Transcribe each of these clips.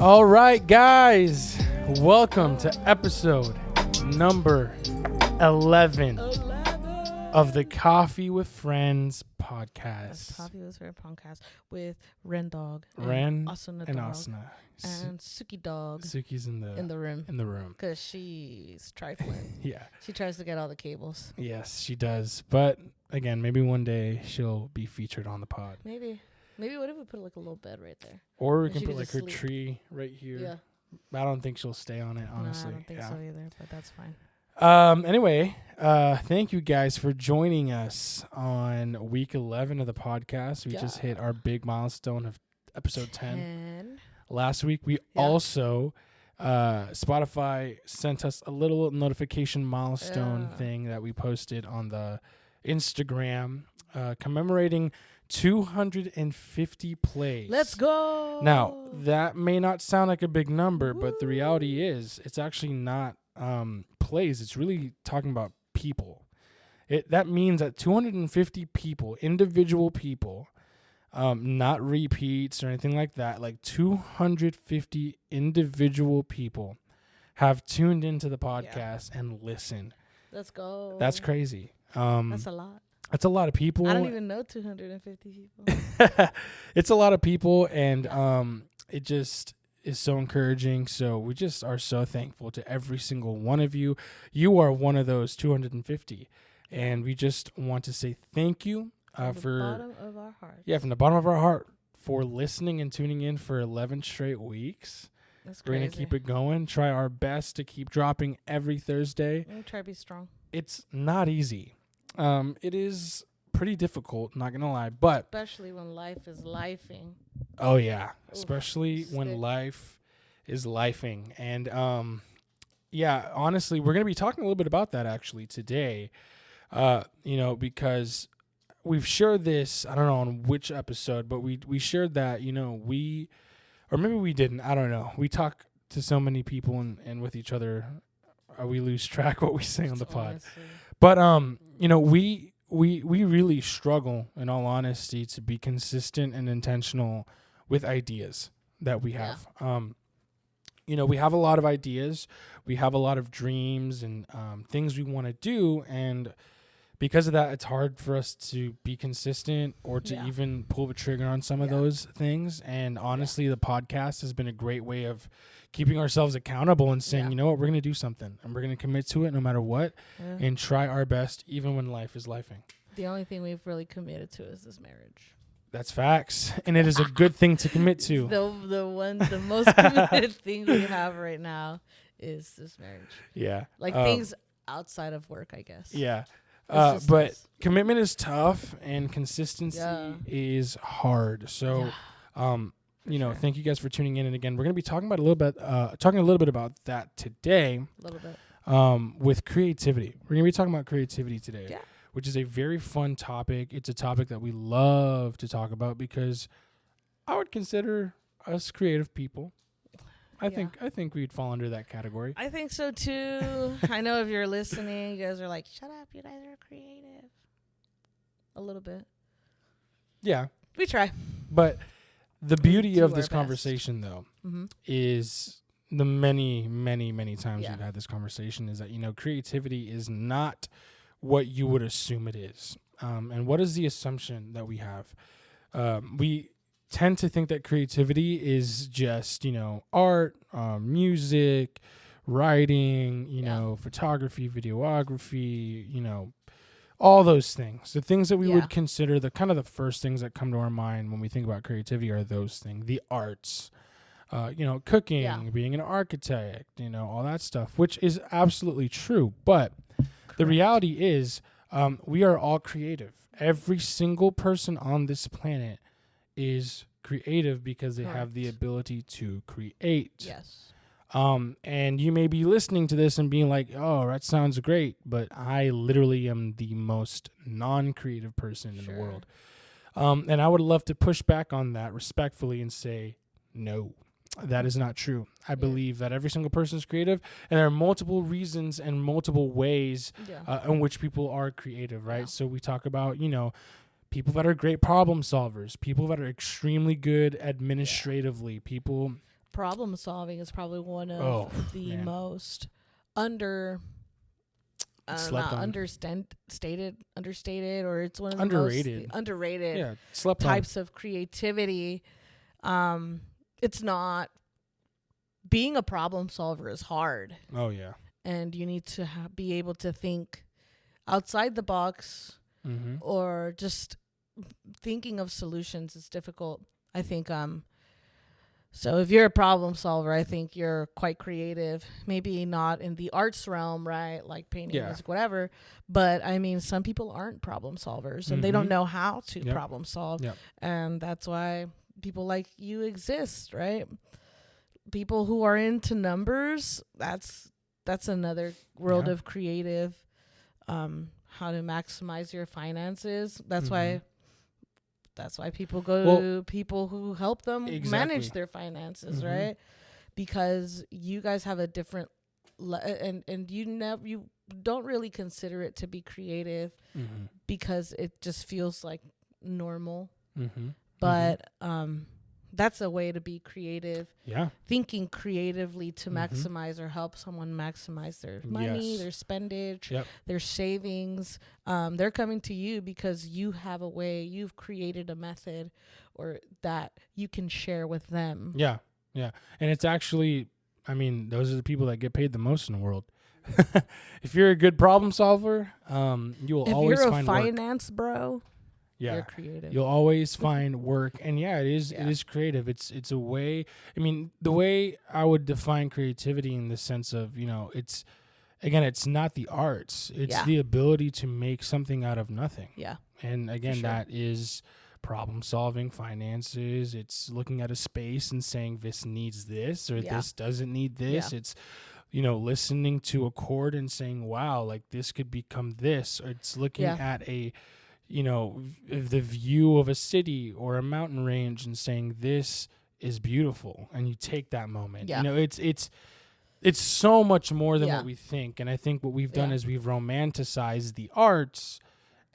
All right, guys. Welcome to episode number 11 of the Coffee with Friends podcast. Coffee with Friends podcast with Ren Dog. Ren Asuna and Dog. Asuna. And Suki Dog. Suki's in the room. In the room. Because she's trifling. Yeah. She tries to get all the cables. Yes, she does. But again, maybe one day she'll be featured on the pod. Maybe what if we put like a little bed right there? Or we And can she put could like just her sleep. tree right here. Yeah. I don't think she'll stay on it, honestly. No, I don't think so either, but that's fine. Anyway, thank you guys for joining us on week 11 of the podcast. We just hit our big milestone of episode 10. Last week, we also, Spotify sent us a little notification milestone thing that we posted on the Instagram, commemorating 250 plays. Let's go. Now, that may not sound like a big number, but the reality is it's actually not plays. It's really talking about people. That means that 250 people, individual people, not repeats or anything like that, like 250 individual people have tuned into the podcast and listened. Let's go. That's crazy. That's a lot. That's a lot of people. I don't even know 250 people. It's a lot of people, and it just is so encouraging. So we just are so thankful to every single one of you. You are one of those 250, and we just want to say thank you from the bottom of our heart. Yeah, from the bottom of our heart for listening and tuning in for 11 straight weeks. That's We're crazy. going to keep it going, try our best to keep dropping every Thursday. We'll try to be strong. It's not easy. It is pretty difficult, not going to lie, but especially when life is lifing. Oh, yeah. Oof, especially when sick. life is lifing. And, yeah, honestly, we're going to be talking a little bit about that actually today, because we've shared this, I don't know on which episode, but we shared that, or maybe we didn't, I don't know. We talk to so many people and with each other, we lose track what we say on the pod. Honestly. But, we really struggle, in all honesty, to be consistent and intentional with ideas that we have. We have a lot of ideas. We have a lot of dreams and things we want to do. And because of that, it's hard for us to be consistent or to even pull the trigger on some of those things. And honestly, the podcast has been a great way of keeping ourselves accountable and saying, you know what, we're going to do something and we're going to commit to it no matter what and try our best even when life is lifing. The only thing we've really committed to is this marriage. That's facts. And it is a good thing to commit to. The most committed thing we have right now is this marriage. Yeah. Like things outside of work, I guess. Yeah. But commitment is tough and consistency is hard. So, thank you guys for tuning in. And again, we're going to be talking a little bit about that today. A little bit. With creativity. We're going to be talking about creativity today. Yeah. Which is a very fun topic. It's a topic that we love to talk about because I would consider us creative people. I think we'd fall under that category. I think so too. I know if you're listening, you guys are like, shut up, you guys are creative. A little bit. Yeah. We try. But the beauty of our this best. conversation, though, is the many, many, many times we've had this conversation is that, creativity is not what you would assume it is. And what is the assumption that we have? We tend to think that creativity is just, art, music, writing, photography, videography, all those things. The things that we would consider the kind of the first things that come to our mind when we think about creativity are those things, the arts, cooking, being an architect, all that stuff, which is absolutely true. But the reality is we are all creative. Every single person on this planet is creative because they have the ability to create. Yes. And you may be listening to this and being like, oh, that sounds great, but I literally am the most non-creative person in the world. And I would love to push back on that respectfully and say, no, that is not true. I believe that every single person is creative, and there are multiple reasons and multiple ways in which people are creative, right? So we talk about, people that are great problem solvers, people that are extremely good administratively, people problem solving is probably one of the most understated, or it's one of the underrated. most underrated types of creativity. It's not, being a problem solver is hard. Oh yeah. And you need to be able to think outside the box, or just thinking of solutions is difficult. I think so if you're a problem solver, I think you're quite creative. Maybe not in the arts realm, right? Like painting, music, whatever. But I mean, some people aren't problem solvers, and they don't know how to problem solve. And that's why people like you exist, right? People who are into numbers, that's another world of creative. How to maximize your finances. That's why people go to people who help them manage their finances, right? Because you guys have a different and you don't really consider it to be creative because it just feels like normal. But that's a way to be creative. Yeah. Thinking creatively to maximize or help someone maximize their money, their spendage, their savings. They're coming to you because you have a way, you've created a method or that you can share with them. Yeah. Yeah. And it's actually, I mean, those are the people that get paid the most in the world. If you're a good problem solver, you will always find work. If you're a finance bro, you're creative. You'll always find work. And it is creative. It's a way, I mean, the way I would define creativity in the sense of, it's not the arts. It's the ability to make something out of nothing. Yeah. And again, that is problem solving, finances. It's looking at a space and saying this needs this or this doesn't need this. It's, listening to a chord and saying, wow, like this could become this. Or it's looking at a, the view of a city or a mountain range and saying this is beautiful, and you take that moment. It's so much more than what we think. And I think what we've done is we've romanticized the arts,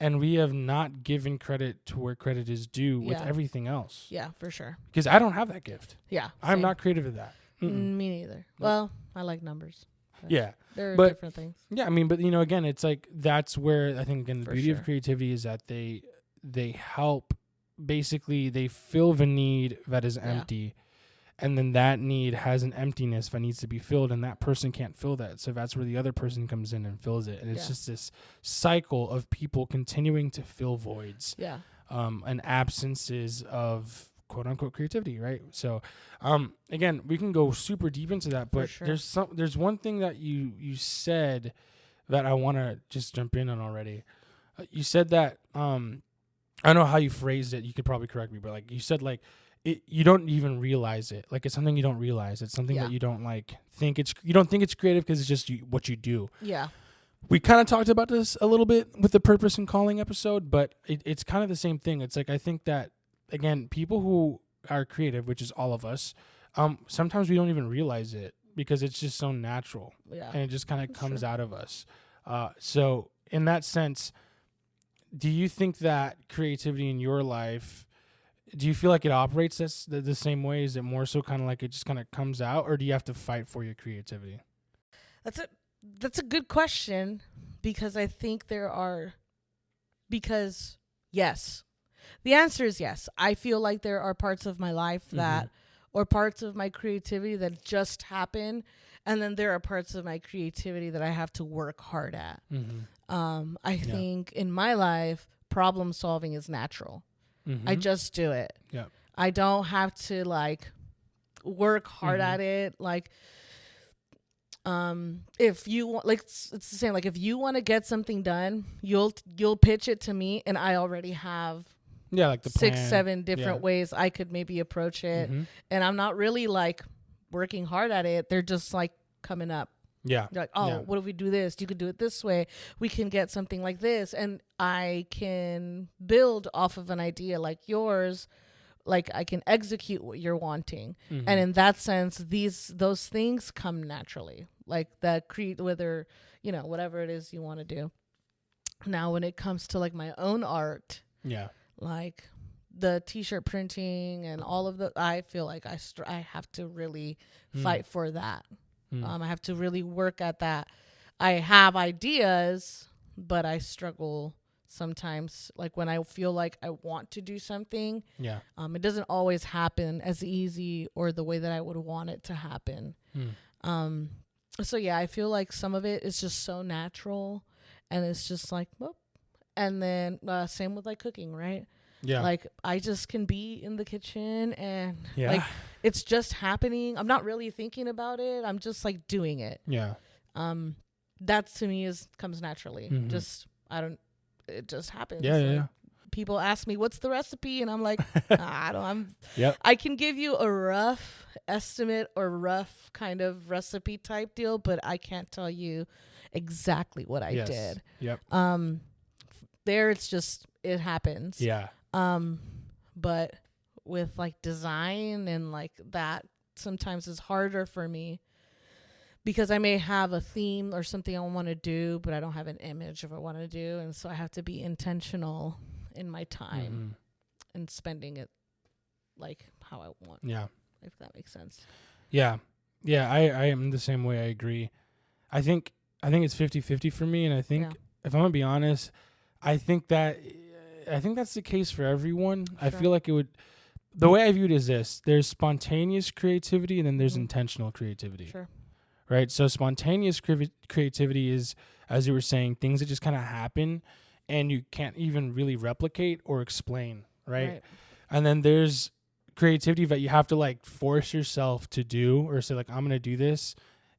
and we have not given credit to where credit is due with everything else. Yeah, for sure. Because I don't have that gift. Yeah. I'm not creative at that. Me neither. Well, I like numbers. Yeah. There are different things. Yeah, I mean, but again, it's like that's where I think again the beauty of creativity is that they help, basically they fill the need that is empty, and then that need has an emptiness that needs to be filled, and that person can't fill that, so that's where the other person comes in and fills it, and it's just this cycle of people continuing to fill voids, and absences of quote unquote creativity, right? So again, we can go super deep into that, but there's one thing that you said that I want to just jump in on already. You said that I don't know how you phrased it, you could probably correct me, but like you said, like you don't even realize it, like it's something you don't realize, it's something that you don't you don't think it's creative because it's just what you do. We kind of talked about this a little bit with the purpose and calling episode, but it's kind of the same thing. It's like I think that again, people who are creative, which is all of us, sometimes we don't even realize it because it's just so natural, and it just kind of comes out of us. So in that sense, do you think that creativity in your life, do you feel like it operates the same way? Is it more so kind of like it just kind of comes out, or do you have to fight for your creativity? That's a good question, because I think yes. The answer is yes. I feel like there are parts of my life that, or parts of my creativity that just happen. And then there are parts of my creativity that I have to work hard at. I think in my life, problem solving is natural. I just do it. Yeah. I don't have to like work hard at it. Like, if you want, like, it's the same. Like, if you want to get something done, you'll pitch it to me, and I already have like the 6-7 different ways I could maybe approach it, and I'm not really like working hard at it. They're just like coming up. Yeah. You're like, what if we do this? You could do it this way. We can get something like this, and I can build off of an idea like yours. Like I can execute what you're wanting, and in that sense, those things come naturally. Like that whether whatever it is you want to do. Now, when it comes to like my own art, like the t-shirt printing and all of the, I feel like I have to really fight for that. I have to really work at that. I have ideas, but I struggle sometimes. Like when I feel like I want to do something, it doesn't always happen as easy or the way that I would want it to happen. So yeah, I feel like some of it is just so natural, and it's just like, whoop. And then same with like cooking, right? Yeah. Like I just can be in the kitchen and like it's just happening. I'm not really thinking about it. I'm just like doing it. Yeah. That to me comes naturally. Just it just happens. Yeah. People ask me what's the recipe, and I'm like, I can give you a rough estimate or rough kind of recipe type deal, but I can't tell you exactly what I did. Yep. There it's just it happens. Yeah. But with like design and like that sometimes is harder for me because I may have a theme or something I want to do, but I don't have an image of what I want to do, and so I have to be intentional in my time and spending it like how I want. Yeah. If that makes sense. Yeah. Yeah, I am the same way. I agree. I think it's 50-50 for me, and I think if I'm going to be honest, I think that's the case for everyone. Sure. I feel like it would, the way I view it is this: there's spontaneous creativity and then there's intentional creativity. Sure. Right? So spontaneous creativity is, as you were saying, things that just kind of happen and you can't even really replicate or explain, right? And then there's creativity that you have to like force yourself to do, or say like, I'm going to do this,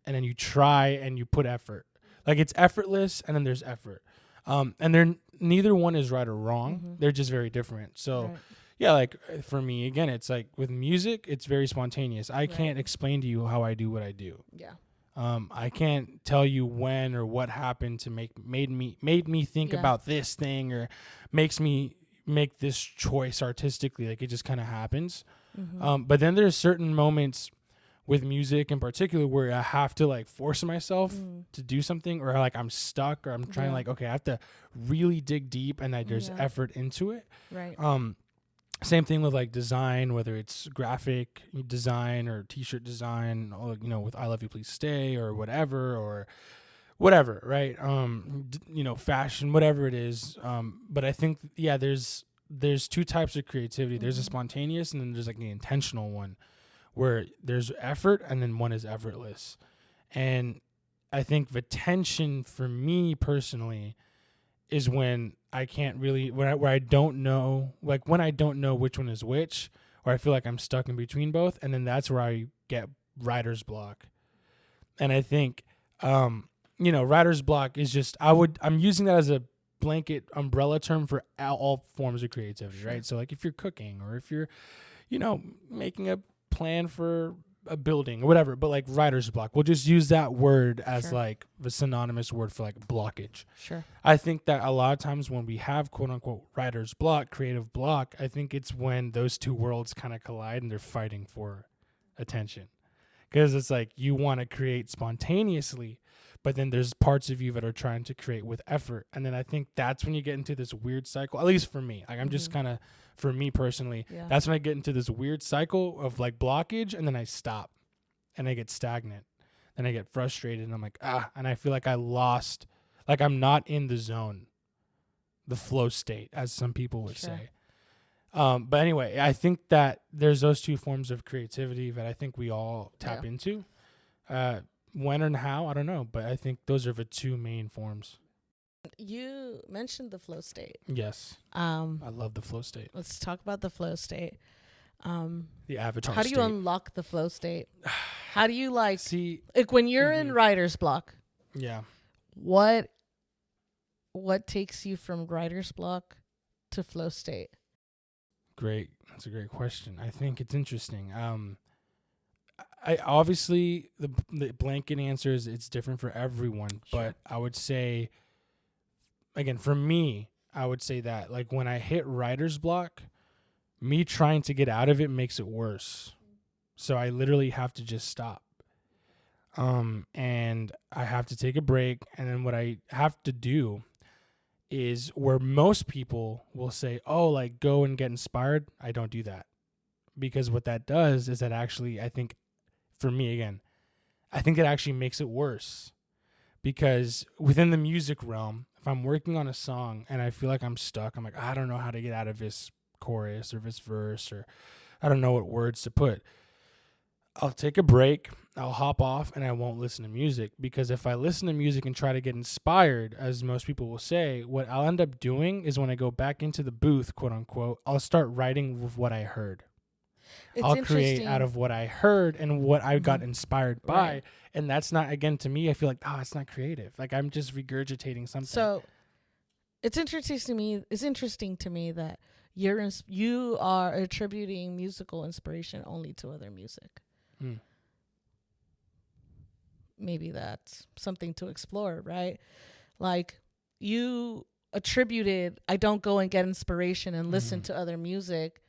and then you try and you put effort. Like it's effortless, and then there's effort. And neither one is right or wrong. They're just very different. So yeah, like for me, again, it's like with music, it's very spontaneous. I can't explain to you how I do what I do. Yeah. I can't tell you when or what happened to made me think about this thing, or makes me make this choice artistically. Like it just kind of happens. But then there's certain moments with music in particular where I have to like force myself to do something, or like I'm stuck, or I'm trying like, okay, I have to really dig deep, and there's effort into it. Right. Same thing with like design, whether it's graphic design or t-shirt design, or, with I Love You Please Stay or whatever, right? Fashion, whatever it is. But I think, there's two types of creativity. There's a spontaneous, and then there's like an intentional one, where there's effort and then one is effortless. And I think the tension for me personally is when I can't really, where I don't know, like when I don't know which one is which, or I feel like I'm stuck in between both. And then that's where I get writer's block. And I think, writer's block is just, I'm using that as a blanket umbrella term for all forms of creativity, right? So like if you're cooking, or if you're, making a plan for a building or whatever, but like writer's block, we'll just use that word as like the synonymous word for like blockage. Sure. I think that a lot of times when we have quote unquote writer's block, creative block, I think it's when those two worlds kind of collide and they're fighting for attention. Because it's like you want to create spontaneously, but then there's parts of you that are trying to create with effort. And then I think that's when you get into this weird cycle, at least for me. Like I'm just kind of, for me personally, that's when I get into this weird cycle of like blockage, and then I stop and I get stagnant and I get frustrated, and I'm like, and I feel like I lost, like I'm not in the zone, the flow state, as some people would say. But anyway, I think that there's those two forms of creativity that I think we all tap into. When and how, I don't know, but I think those are the two main forms. You mentioned the flow state. Yes. I love the flow state. Let's talk about the flow state. The avatar state. How do you unlock the flow state? How do you like when you're in writer's block? Yeah. What takes you from writer's block to flow state? Great. That's a great question. I think it's interesting. I obviously the blanket answer is it's different for everyone, but I would say, again, for me, I would say that like when I hit writer's block, me trying to get out of it makes it worse. So I literally have to just stop. And I have to take a break. And then what I have to do is where most people will say, oh, like go and get inspired. I don't do that, because what that does is that actually, I think for me, again, I think it actually makes it worse, because within the music realm, if I'm working on a song and I feel like I'm stuck, I'm like, I don't know how to get out of this chorus or this verse, or I don't know what words to put. I'll take a break, I'll hop off, and I won't listen to music, because if I listen to music and try to get inspired, as most people will say, what I'll end up doing is when I go back into the booth, quote unquote, I'll start writing with what I heard. I'll create out of what I heard and what I got inspired by. Right. And that's not, again, to me, I feel like, it's not creative. Like I'm just regurgitating something. So it's interesting to me that you are attributing musical inspiration only to other music. Maybe that's something to explore, right? Like you attributed, I don't go and get inspiration and listen to other music,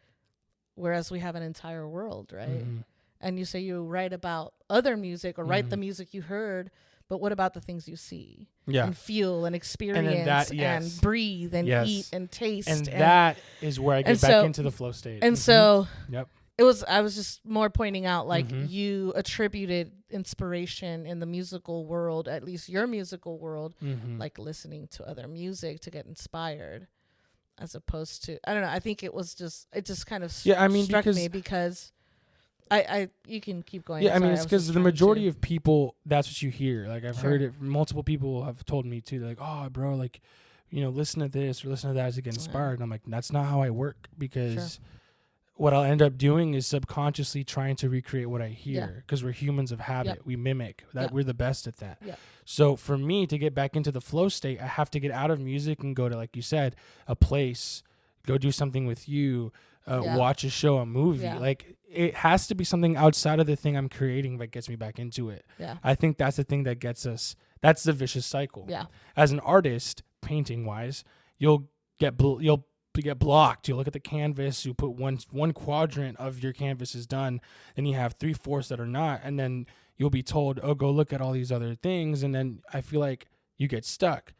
whereas we have an entire world, right? And you say you write about other music or write the music you heard, but what about the things you see and feel and experience and breathe and eat and taste? And that is where I get back into the flow state. And so I was just more pointing out, like you attributed inspiration in the musical world, at least your musical world, like listening to other music to get inspired, as opposed to, I don't know. I think it just kind of struck me because you can keep going. Yeah, it's because the majority of people, that's what you hear. Like I've heard it. Multiple people have told me too. They're like, oh, bro, like, listen to this or listen to that to get inspired. And I'm like, that's not how I work, because what I'll end up doing is subconsciously trying to recreate what I hear, because we're humans of habit. We mimic that. We're the best at that. So for me to get back into the flow state, I have to get out of music and go to, like you said, a place, go do something with you, watch a show, a movie. Like it has to be something outside of the thing I'm creating that gets me back into it. I think that's the thing that gets us. That's the vicious cycle. As an artist, painting wise, you'll get blocked. You look at the canvas, you put one quadrant of your canvas is done, and you have 3/4 that are not, and then you'll be told, oh, go look at all these other things, and then I feel like you get stuck.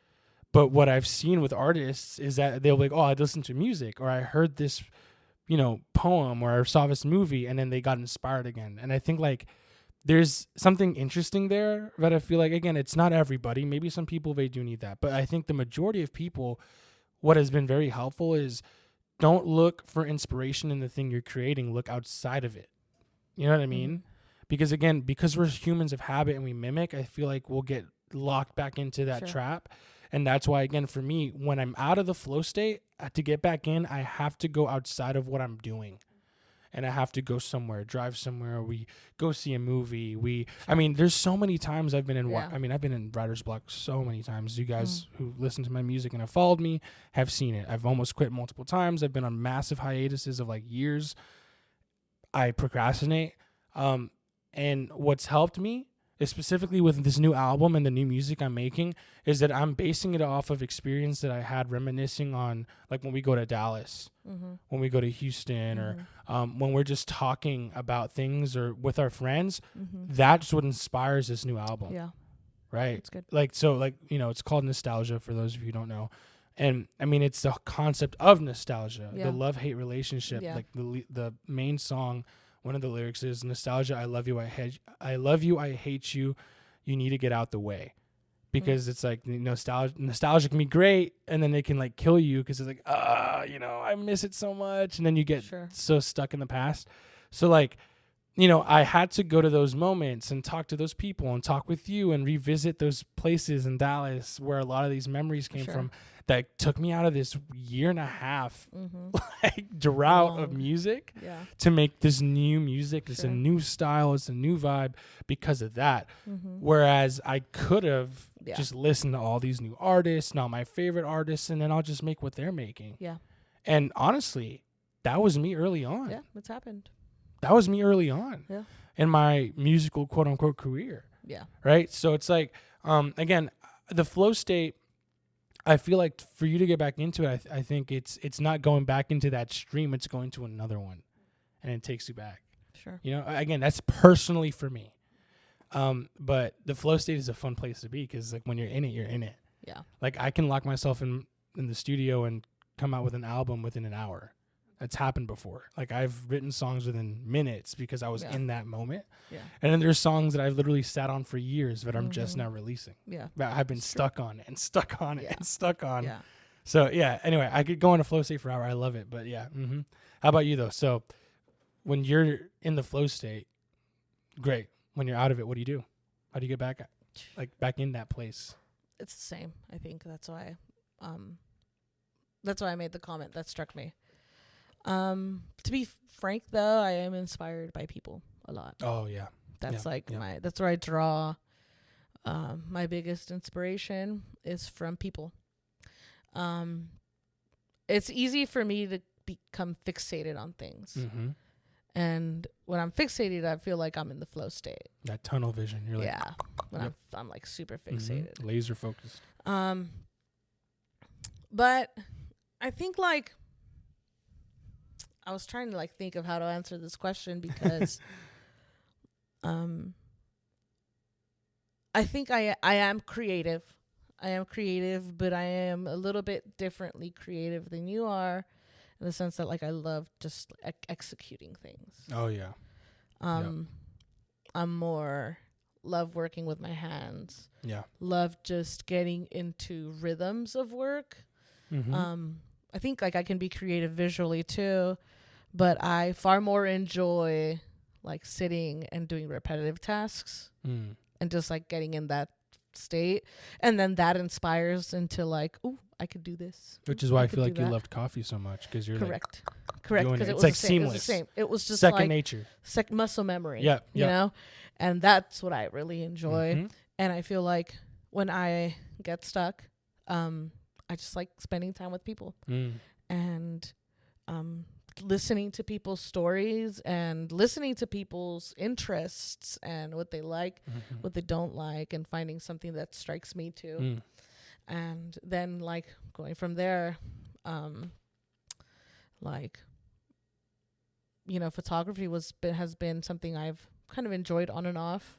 But what I've seen with artists is that they'll be like, oh, I listened to music, or I heard this poem, or I saw this movie, and then they got inspired again. And I think like there's something interesting there, but I feel like, again, it's not everybody. Maybe some people, they do need that, but I think the majority of people, what has been very helpful is don't look for inspiration in the thing you're creating. Look outside of it. You know what I mean? Because again, because we're humans of habit and we mimic, I feel like we'll get locked back into that trap. And that's why, again, for me, when I'm out of the flow state, to get back in, I have to go outside of what I'm doing. And I have to go somewhere, drive somewhere. We go see a movie. There's so many times I've been in, I've been in writer's block so many times. You guys who listen to my music and have followed me have seen it. I've almost quit multiple times. I've been on massive hiatuses of like years. I procrastinate. And what's helped me is specifically with this new album and the new music I'm making is that I'm basing it off of experience that I had reminiscing on, like when we go to Dallas, when we go to Houston, or when we're just talking about things or with our friends. That's what inspires this new album. Right. That's good. It's called Nostalgia for those of you who don't know. And it's the concept of nostalgia, the love-hate relationship. Like the main song, one of the lyrics is nostalgia. I love you. I hate you. You need to get out the way, because it's like nostalgia can be great, and then it can like kill you, because it's like, I miss it so much, and then you get so stuck in the past. So like, I had to go to those moments and talk to those people and talk with you and revisit those places in Dallas where a lot of these memories came from. That took me out of this 1.5 year drought of music to make this new music. It's a new style. It's a new vibe because of that. Whereas I could have just listened to all these new artists, not my favorite artists, and then I'll just make what they're making. And honestly, that was me early on. Yeah, it's happened. That was me early on in my musical quote unquote career. Right. So it's like, again, the flow state, I feel like for you to get back into it, I think it's not going back into that stream. It's going to another one, and it takes you back. Sure. Again, that's personally for me. But the flow state is a fun place to be, because like when you're in it, you're in it. Yeah. Like I can lock myself in in the studio and come out with an album within an hour. That's happened before. Like I've written songs within minutes because I was in that moment. Yeah. And then there's songs that I've literally sat on for years, but I'm just now releasing. Yeah. But I've been stuck on it and stuck on it and stuck on. Yeah. So yeah, anyway, I could go in a flow state for an hour. I love it. But yeah. Mm-hmm. How about you though? So when you're in the flow state, great. When you're out of it, what do you do? How do you get back in that place? It's the same. I think that's why I made the comment that struck me. To be frank though, I am inspired by people a lot. Oh yeah. That's that's where I draw my biggest inspiration is from people. It's easy for me to become fixated on things. Mm-hmm. And when I'm fixated, I feel like I'm in the flow state. That tunnel vision. You're like, when I'm like super fixated. Mm-hmm. Laser focused. But I think like I was trying to like think of how to answer this question because I think I am creative. I am creative, but I am a little bit differently creative than you are in the sense that like I love just executing things. Oh yeah. I'm more love working with my hands. Yeah. Love just getting into rhythms of work. Mm-hmm. I think like I can be creative visually too, but I far more enjoy like sitting and doing repetitive tasks and just like getting in that state. And then that inspires into like, ooh, I could do this. Which is why I feel like you loved coffee so much because you're correct. Because it it's was like seamless. seamless. It was the same. It was just second like nature. Muscle memory. Yeah. You know? And that's what I really enjoy. Mm-hmm. And I feel like when I get stuck, I just like spending time with people and listening to people's stories and listening to people's interests and what they like, what they don't like, and finding something that strikes me too. And then like going from there, like, you know, photography has been something I've kind of enjoyed on and off.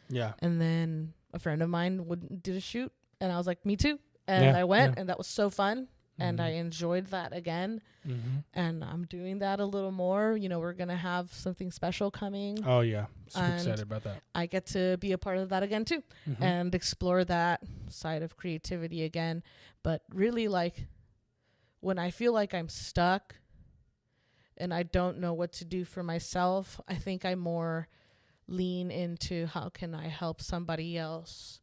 Yeah. And then a friend of mine did a shoot and I was like, me too. And I went and that was so fun. And I enjoyed that again. And I'm doing that a little more. You know, we're going to have something special coming. Oh, yeah. Super excited about that. I get to be a part of that again, too. And explore that side of creativity again. But really, like, when I feel like I'm stuck and I don't know what to do for myself, I think I more lean into how can I help somebody else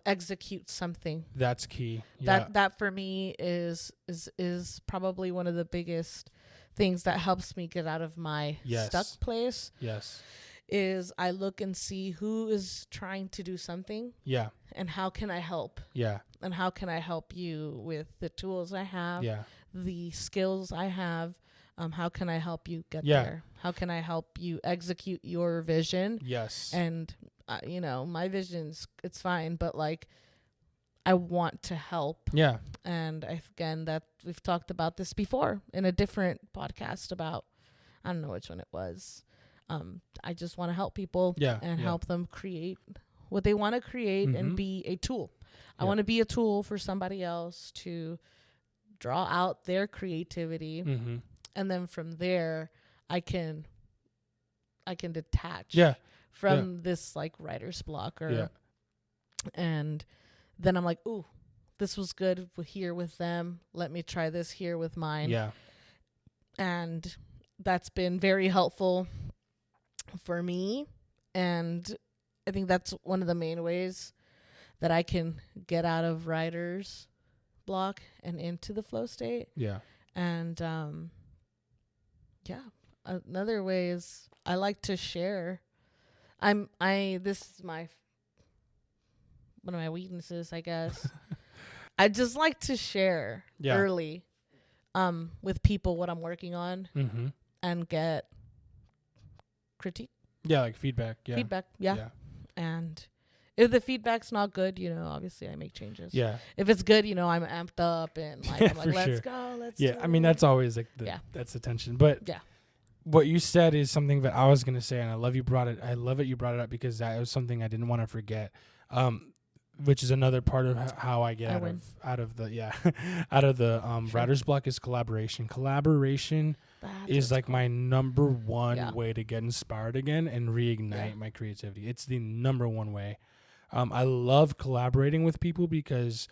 execute something. That's key. That for me is probably one of the biggest things that helps me get out of my stuck place. Yes. Is I look and see who is trying to do something. Yeah. And how can I help? Yeah. And how can I help you with the tools I have? Yeah. The skills I have. How can I help you get there? How can I help you execute your vision? Yes. And you know, my vision's, it's fine, but like, I want to help. Yeah. And again, that we've talked about this before in a different podcast about, I don't know which one it was. I just want to help people and help them create what they want to create and be a tool. I want to be a tool for somebody else to draw out their creativity. And then from there, I can detach. Yeah. From this like writer's block and then I'm like, ooh, this was good here with them. Let me try this here with mine. Yeah. And that's been very helpful for me. And I think that's one of the main ways that I can get out of writer's block and into the flow state. Yeah. And another way is I like to share. This is one of my weaknesses, I guess. I just like to share early with people what I'm working on and get critique. Yeah, like feedback. Yeah. Feedback, yeah. And if the feedback's not good, you know, obviously I make changes. Yeah. If it's good, you know, I'm amped up and like I'm like, let's go, let's do I mean, that's always like that's the tension. But what you said is something that I was going to say, and I love it you brought it up because that was something I didn't want to forget. which is another part of how I get out of the writer's block, is collaboration. Collaboration is like my number one way to get inspired again and reignite my creativity. It's the number one way. I love collaborating with people because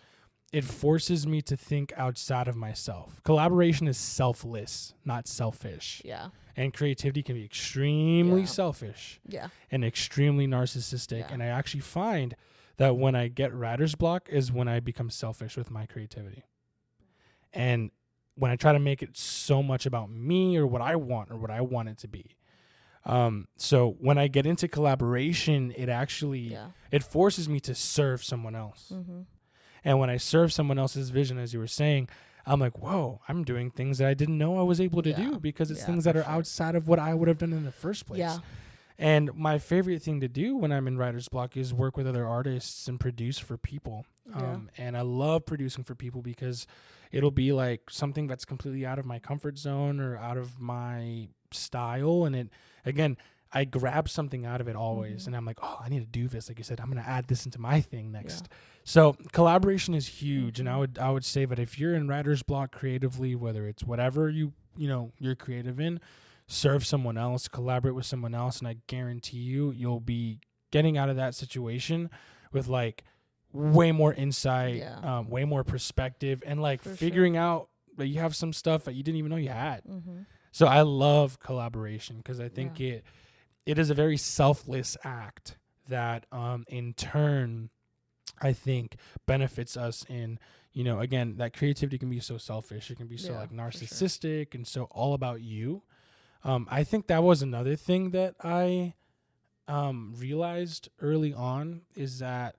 it forces me to think outside of myself. Collaboration is selfless, not selfish. Yeah. And creativity can be extremely selfish and extremely narcissistic. Yeah. And I actually find that when I get writer's block is when I become selfish with my creativity. And when I try to make it so much about me or what I want it to be. So when I get into collaboration, it actually, it forces me to serve someone else. Mm-hmm. And when I serve someone else's vision, as you were saying, I'm like, whoa, I'm doing things that I didn't know I was able to do because it's things that are outside of what I would have done in the first place. Yeah. And my favorite thing to do when I'm in writer's block is work with other artists and produce for people. And I love producing for people because it'll be like something that's completely out of my comfort zone or out of my style. And it, again, I grab something out of it always. And I'm like, oh, I need to do this. Like you said, I'm going to add this into my thing next. Yeah. So collaboration is huge. And I would say that if you're in writer's block creatively, whether it's whatever you're creative in, serve someone else, collaborate with someone else. And I guarantee you'll be getting out of that situation with like way more insight, way more perspective, and like figuring out that you have some stuff that you didn't even know you had. Mm-hmm. So I love collaboration because I think it is a very selfless act that in turn I think benefits us in, again, that creativity can be so selfish. It can be so like narcissistic and so all about you. I think that was another thing that I realized early on is that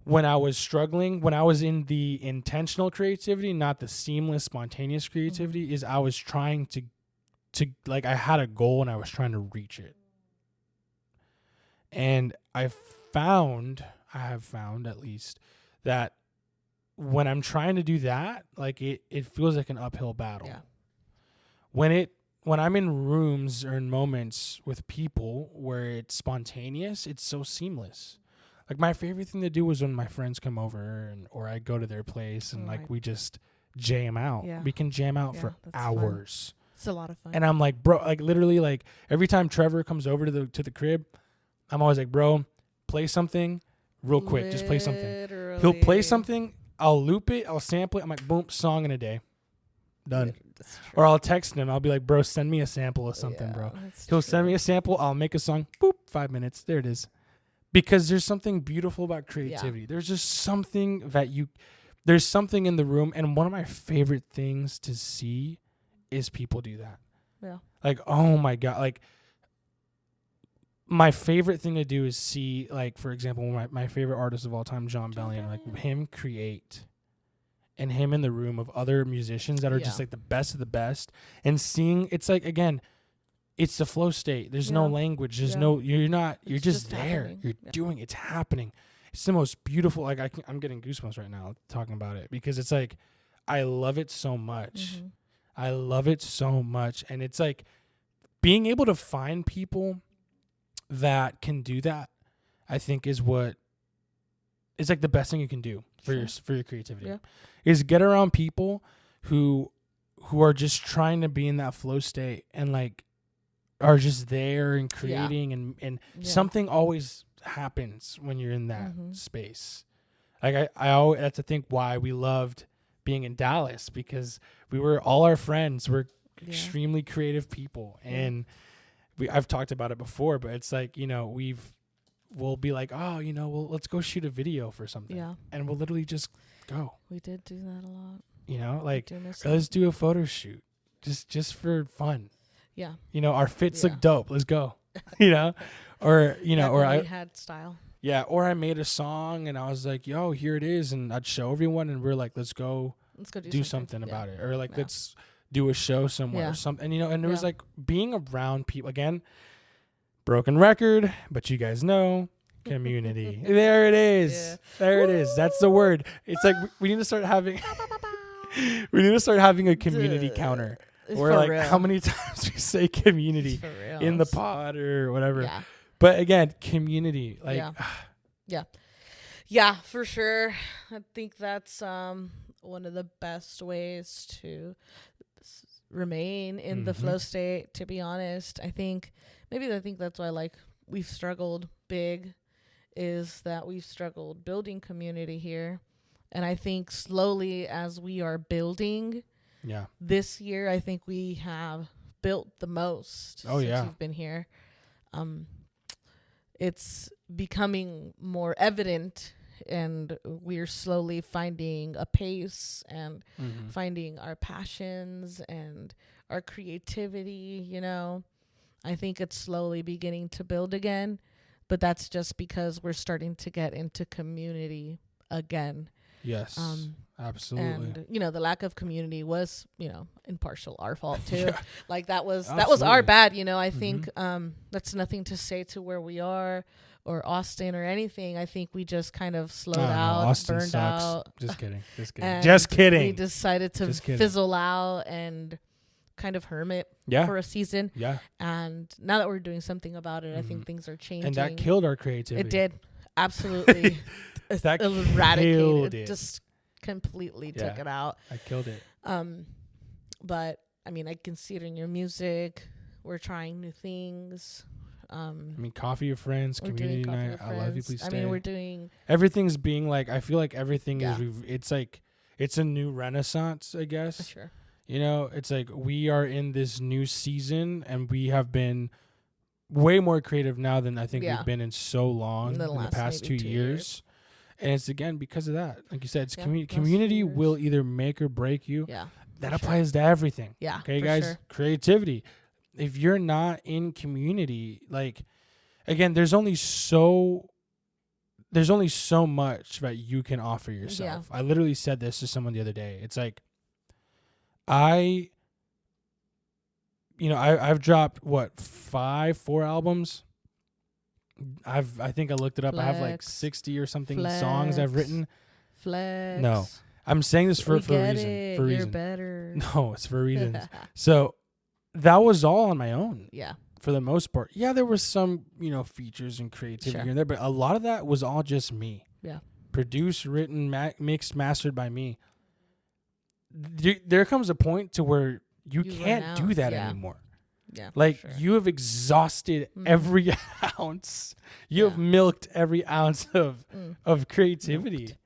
when I was struggling, when I was in the intentional creativity, not the seamless, spontaneous creativity, is I was trying to like, I had a goal and I was trying to reach it. And I have found at least that when I'm trying to do that, like it feels like an uphill battle. Yeah. When I'm in rooms or in moments with people where it's spontaneous, it's so seamless. Like my favorite thing to do was when my friends come over or I go to their place and we just jam out. Yeah. We can jam out for hours. Fun. It's a lot of fun. And I'm like, bro, like literally like every time Trevor comes over to the crib, I'm always like, bro, play something real quick. Just play something. He'll play something. I'll loop it. I'll sample it. I'm like, boom, song in a day. Done. Or I'll text him. I'll be like, bro, send me a sample of something, bro. He'll send me a sample. I'll make a song. Boop, 5 minutes. There it is. Because there's something beautiful about creativity. Yeah. There's just something there's something in the room. And one of my favorite things to see is people do that. Yeah. Like, oh my God. Like, my favorite thing to do is see, like, for example, my favorite artist of all time, John Bellion, like him create and him in the room of other musicians that are just like the best of the best, and seeing, it's like, again, it's the flow state. There's no language. There's you're just there. Happening. You're doing, it's happening. It's the most beautiful, like I'm getting goosebumps right now talking about it because it's like, I love it so much. Mm-hmm. I love it so much. And it's like being able to find people that can do that, I think is what is like the best thing you can do for your creativity. Yeah. Is get around people who are just trying to be in that flow state and like are just there and creating and something always happens when you're in that space. Like I always, that's I think why we loved being in Dallas, because all our friends were extremely creative people, and I've talked about it before, but it's like, we'll be like, oh, let's go shoot a video for something. Yeah. And we'll literally just go. We did do that a lot. Like, let's do a photo shoot just for fun. Yeah. Our fits look dope. Let's go. Or, or I had style. Yeah. Or I made a song and I was like, yo, here it is. And I'd show everyone and we're like, let's go do something about it. Or like, let's do a show somewhere or something. And, and it was like being around people, again, broken record, but you guys know, community. There it is. Yeah. There it is. That's the word. It's like we need to start having a community counter. Or like real. How many times we say community in the pod or whatever. Yeah. But again, community. Like Yeah, for sure. I think that's one of the best ways to remain in the flow state, to be honest. I think that's why, like, we've struggled big, is that we've struggled building community here. And I think slowly, as we are building this year, I think we have built the most since we've been here. It's becoming more evident, and we're slowly finding a pace and finding our passions and our creativity, you know. I think it's slowly beginning to build again, but that's just because we're starting to get into community again. Yes, absolutely. And, you know, the lack of community was, you know, in partial our fault too. Like that was our bad, you know. I think that's nothing to say to where we are or Austin or anything. I think we just kind of slowed out, Austin burned sucks. out. Just kidding. We decided to fizzle out and kind of hermit for a season. Yeah. And now that we're doing something about it, I think things are changing. And that killed our creativity. It did. Absolutely. That eradicated it. Just completely took it out. I killed it. But I mean, I can see it in your music. We're trying new things. I mean, Coffee with Friends, community night. I love you, please stay. I mean, we're doing everything's being like. I feel like everything is. It's like it's a new renaissance, I guess. Sure. You know, it's like we are in this new season, and we have been way more creative now than I think we've been in so long in the past 2 years. And it's again because of that. Like you said, it's community will either make or break you. Yeah. That applies to everything. Yeah. Okay, guys. Sure. Creativity. If you're not in community, like again, there's only so much that you can offer yourself. Yeah. I literally said this to someone the other day. It's like I've dropped 4 albums. I think I looked it up. Flex. I have like 60 or something songs I've written. Flex. No, I'm saying this for a reason. For a reason. You're better. No, it's for reasons. So that was all on my own. Yeah. For the most part. Yeah, there was some, features and creativity in there, but a lot of that was all just me. Yeah. Produced, written, mixed, mastered by me. There comes a point to where you can't do that anymore. Yeah, like you have exhausted every ounce. You have milked every ounce of creativity.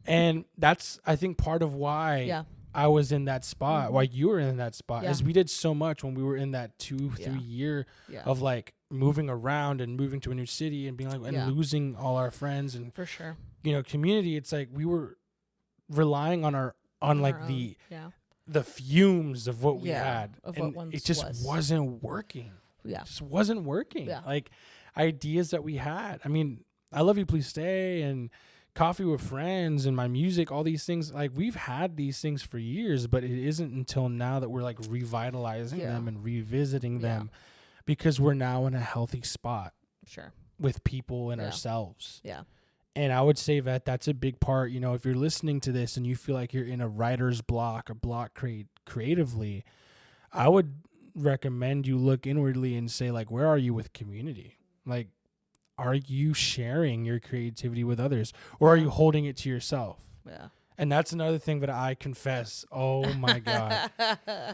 And that's, I think, part of why I was in that spot, why you were in that spot, is we did so much when we were in that 2-3 year of like moving around and moving to a new city and being like, and losing all our friends. And for sure, community, it's like we were relying on the fumes of what we had, and it just wasn't working. Yeah, it just wasn't working. Yeah. Like ideas that we had. I mean, I Love You, Please Stay, and Coffee with Friends, and my music. All these things, like we've had these things for years, but it isn't until now that we're like revitalizing them and revisiting them, because we're now in a healthy spot. Sure, with people and ourselves. Yeah. And I would say that that's a big part, if you're listening to this and you feel like you're in a writer's block or block creatively, I would recommend you look inwardly and say, like, where are you with community? Like, are you sharing your creativity with others, or are you holding it to yourself? Yeah. And that's another thing that I confess. Oh, my God.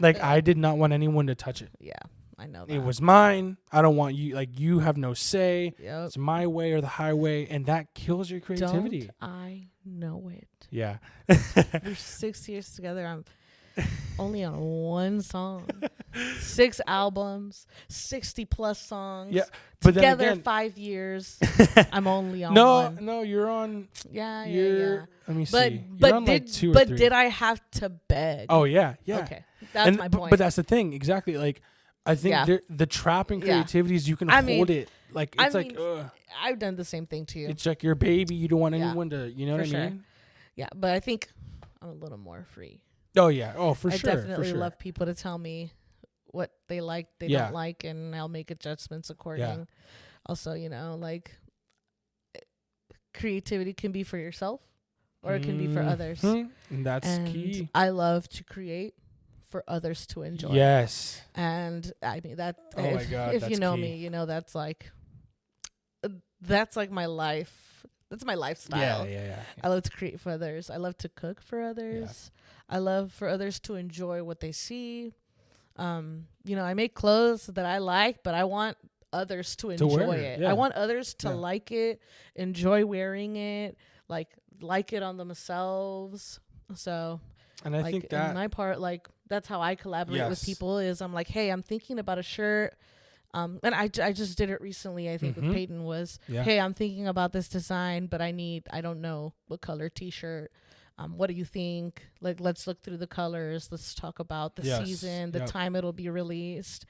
Like, I did not want anyone to touch it. Yeah. I know that. It was mine. I don't want you, like, you have no say. Yep. It's my way or the highway, and that kills your creativity. Don't I know it? Yeah. We're 6 years together. I'm only on one song. 6 albums, 60 plus songs. Yeah. But together again, 5 years. I'm only on one. No, you're on. Yeah. Let me see. But did I have to beg? Oh, yeah. Okay. That's my point. But that's the thing. Exactly. Like, I think the trap in creativity is you can hold it. Like, it's I've done the same thing too. It's like your baby. You don't want anyone to, you know what I mean? Yeah, but I think I'm a little more free. Oh, yeah. Oh, for sure. I definitely love people to tell me what they like, they don't like, and I'll make adjustments according. Yeah. Also, like, creativity can be for yourself or it can be for others. And that's key. I love to create for others to enjoy. Yes. And I mean that. Oh my God, if you know me, that's like my life That's my lifestyle. Yeah. I love to create for others. I love to cook for others. Yeah. I love for others to enjoy what they see. I make clothes that I like, but I want others to enjoy it. Yeah. I want others to like it, enjoy wearing it, like it on themselves. So, and I think that in my part, that's how I collaborate with people. Is I'm like, hey, I'm thinking about a shirt. And I just did it recently. I think with Peyton was, hey, I'm thinking about this design, but I don't know what color T-shirt. What do you think? Let's look through the colors. Let's talk about the season, the time it'll be released.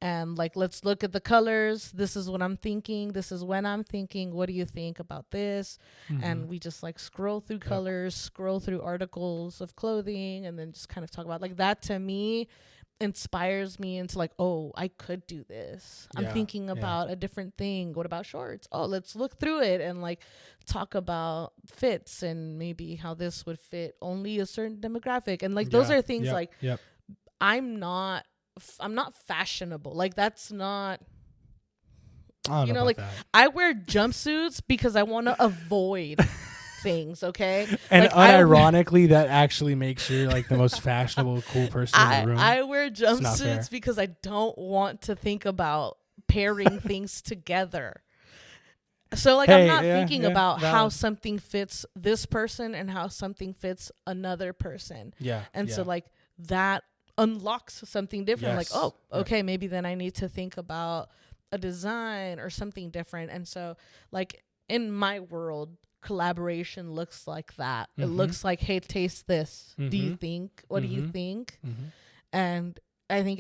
And let's look at the colors. This is what I'm thinking. This is when I'm thinking. What do you think about this? And we just scroll through colors, scroll through articles of clothing, and then just kind of talk about that. To me, inspires me into oh, I could do this. I'm thinking about a different thing. What about shorts? Oh, let's look through it and talk about fits and maybe how this would fit only a certain demographic. And those are things I'm not fashionable. That's not, I wear jumpsuits because I want to avoid things, okay? And unironically, that actually makes you the most fashionable, cool person in the room. I wear jumpsuits because I don't want to think about pairing things together. So I'm not thinking about how something fits this person and how something fits another person. Yeah. And so that unlocks something different. Yes. Okay, maybe then I need to think about a design or something different. And so in my world, collaboration looks like that. It looks like, hey, taste this. Do you think? What do you think? And I think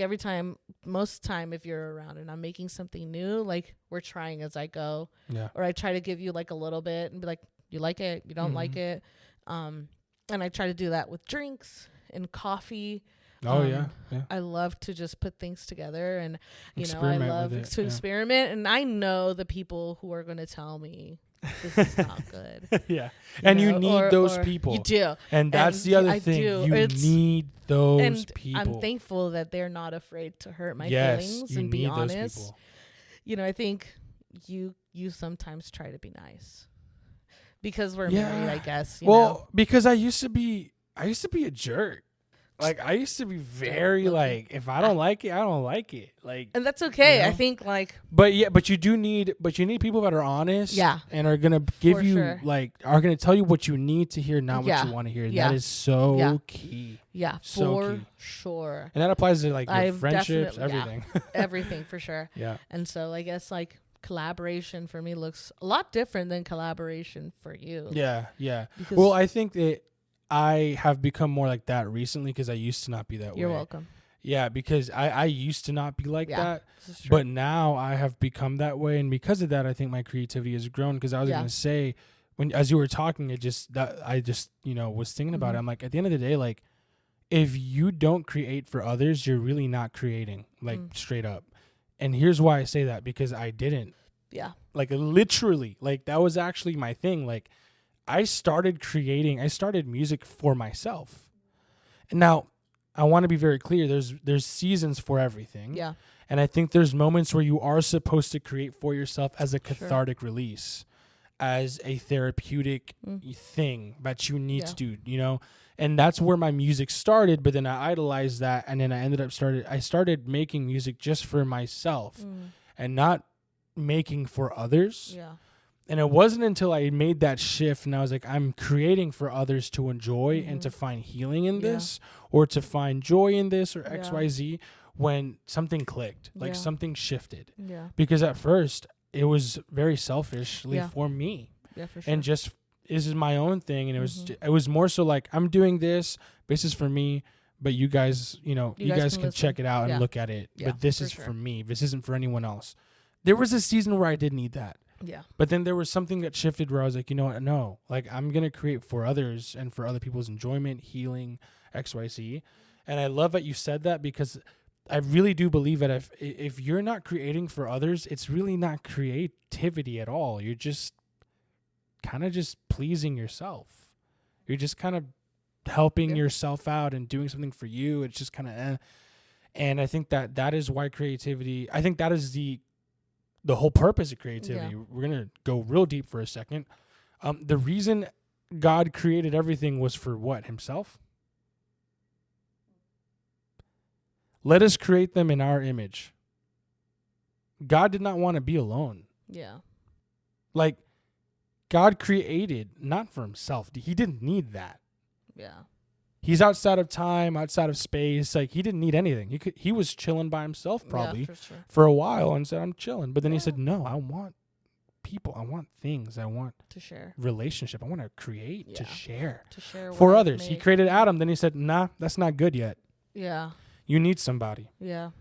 most time, if you're around and I'm making something new, we're trying as I go. Yeah. Or I try to give you a little bit and be like, you like it? You don't like it? And I try to do that with drinks and coffee. I love to just put things together, and I love to experiment. And I know the people who are going to tell me this is not good. You need those people. You do, and that's the other thing. You need those people. I'm thankful that they're not afraid to hurt my feelings and be honest. I think you sometimes try to be nice because we're married, I guess. Because I used to be a jerk. I used to be very if I don't like it, I don't like it. And that's okay. I think but you need people that are honest and are gonna give you are gonna tell you what you need to hear, not what you want to hear. That is so key. Yeah, so for key. Sure. And that applies to your friendships, everything. Everything for sure. Yeah. And so I guess collaboration for me looks a lot different than collaboration for you. Yeah. Well, I think that I have become more like that recently because I used to not be that way. You're welcome. Yeah, because I used to not be like that, but now I have become that way, and because of that, I think my creativity has grown. Because I was gonna say, as you were talking, I just was thinking about it. I'm at the end of the day, if you don't create for others, you're really not creating, straight up. And here's why I say that, because I didn't. Yeah. Literally, that was actually my thing. I started music for myself. And now I want to be very clear. There's seasons for everything. Yeah. And I think there's moments where you are supposed to create for yourself as a cathartic release, as a therapeutic thing that you need to do, And that's where my music started, but then I idolized that, and then I started making music just for myself and not making for others. Yeah. And it wasn't until I made that shift and I was I'm creating for others to enjoy and to find healing in this, or to find joy in this, or XYZ, when something clicked, something shifted. Yeah. Because at first it was very selfishly for me. Yeah, for sure. And just, this is my own thing. And it was more so I'm doing this is for me, but you guys, you guys can check it out and look at it. But this is for me. This isn't for anyone else. There was a season where I did need that. Yeah. But then there was something that shifted where I was you know what? No, I'm going to create for others and for other people's enjoyment, healing, XYZ. And I love that you said that, because I really do believe that if you're not creating for others, it's really not creativity at all. You're just kind of just pleasing yourself. You're just kind of helping yourself out and doing something for you. It's just kind of And I think that is why creativity, I think that is the whole purpose of creativity. We're going to go real deep for a second. The reason God created everything was for what? Himself? Let us create them in our image. God did not want to be alone. Yeah. Like, God created not for himself. He didn't need that. Yeah. He's outside of time, outside of space. Like, he didn't need anything. He was chilling by himself probably for a while and said, I'm chilling. But then he said, no, I want people. I want things. I want to share. Relationship. I want to create, to share for others. He created Adam. Then he said, nah, that's not good yet. Yeah. You need somebody. Yeah.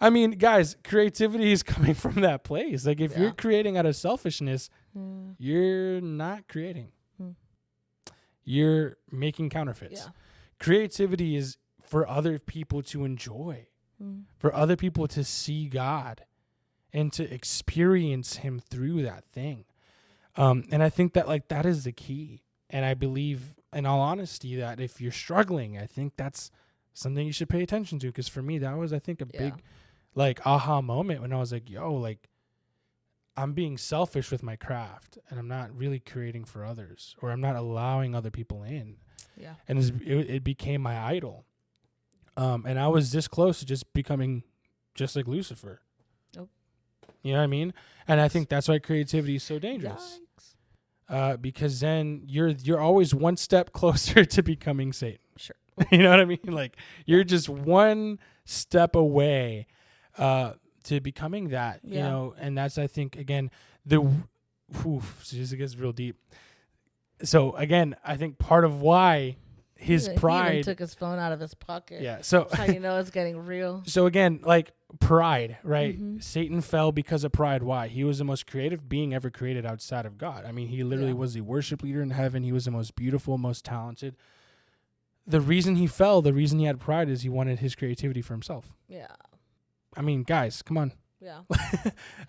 I mean, guys, creativity is coming from that place. Like, if you're creating out of selfishness, you're not creating. You're making counterfeits. Yeah. Creativity is for other people to enjoy, for other people to see God and to experience him through that thing. And I think that, like, that is the key. And I believe, in all honesty, that if you're struggling, I think that's something you should pay attention to. Because for me, that was, I think, a big, like, aha moment when I was like, yo, like, I'm being selfish with my craft and I'm not really creating for others, or I'm not allowing other people in. Yeah. And it became my idol. And I was this close to just becoming just like Lucifer. Nope. You know what I mean? And I think that's why creativity is so dangerous. Because then you're always one step closer to becoming Satan. Sure. You know what I mean? Like, you're just one step away to becoming that, you know, and that's, I think, again, it gets real deep. So again, I think part of why his pride, he even took his phone out of his pocket. Yeah. So that's how you know it's getting real. So again, like, pride, right? Mm-hmm. Satan fell because of pride. Why? He was the most creative being ever created outside of God. I mean, he literally was the worship leader in heaven. He was the most beautiful, most talented. The reason he fell, the reason he had pride, is he wanted his creativity for himself. Yeah. I mean, guys, come on. Yeah.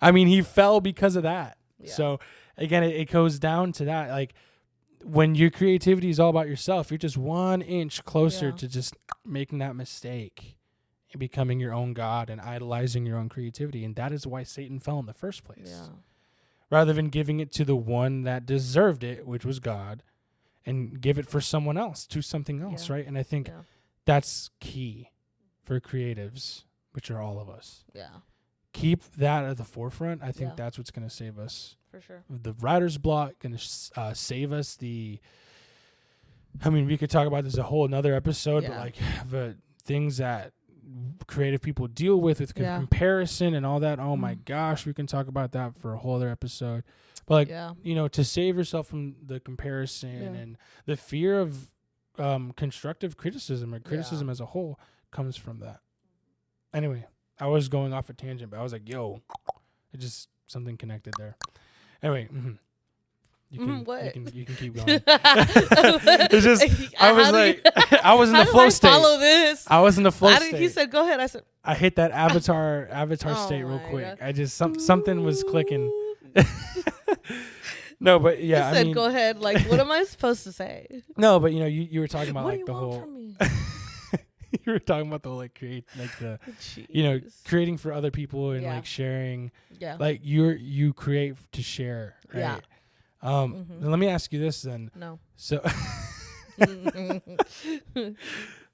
I mean, he fell because of that. Yeah. So again, it goes down to that. Like, when your creativity is all about yourself, you're just 1 inch closer to just making that mistake and becoming your own God and idolizing your own creativity. And that is why Satan fell in the first place. Yeah. Rather than giving it to the one that deserved it, which was God, and give it for someone else, to something else, right? And I think that's key for creatives, which are all of us. Yeah. Keep that at the forefront. I think that's what's going to save us. For sure. The writer's block going to save us. I mean, we could talk about this a whole another episode, but like the things that creative people deal with comparison and all that. Oh my gosh, we can talk about that for a whole other episode. But like, you know, to save yourself from the comparison and the fear of constructive criticism or criticism as a whole comes from that. Anyway, I was going off a tangent, but I was like, yo, it just something connected there. Anyway, you can keep going. It's just I was in the flow state. Follow this. I was in the flow state. He said, "Go ahead." I said, I hit that avatar state real quick. God. I just something was clicking. No, but yeah, I said, "Go ahead." Like, what am I supposed to say? No, but you know, you were talking about what like do you the want whole. From me? You were talking about the whole, like, you know, creating for other people and like sharing. Yeah. Like you create to share. Right? Yeah. Let me ask you this then. No. So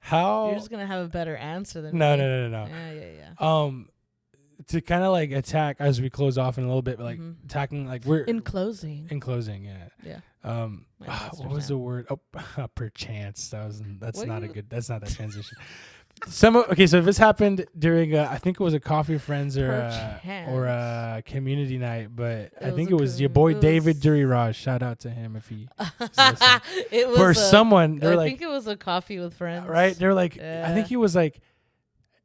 how? You're just gonna have a better answer than me. No. Yeah. To kind of like attack as we close off in a little bit, like attacking, like we're in closing. Yeah. Yeah. What was the word? Oh, perchance. That's not that transition. So if this happened during I think it was a Coffee Friends or a community night, but I think it was your boy David Duriraj. Shout out to him if he it was or someone. They're like, I think it was a Coffee with Friends, right? They're like, I think he was like,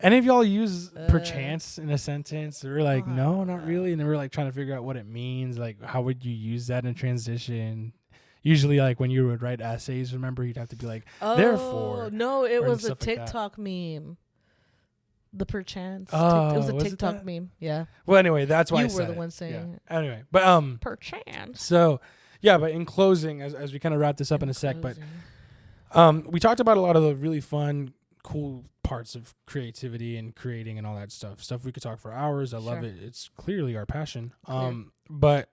any of y'all use perchance in a sentence? We're like, no, not really. And then we're like trying to figure out what it means. Like, how would you use that in transition? Usually, like when you would write essays, remember, you'd have to be like, therefore. No, it was a TikTok meme. The perchance. It was a TikTok meme. Yeah. Well, anyway, that's why you were the one saying it. Anyway, but perchance. So, yeah, but in closing, as we kind of wrap this up in a sec, but we talked about a lot of the really fun, cool parts of creativity and creating and all that stuff we could talk for hours. I love it. It's clearly our passion. But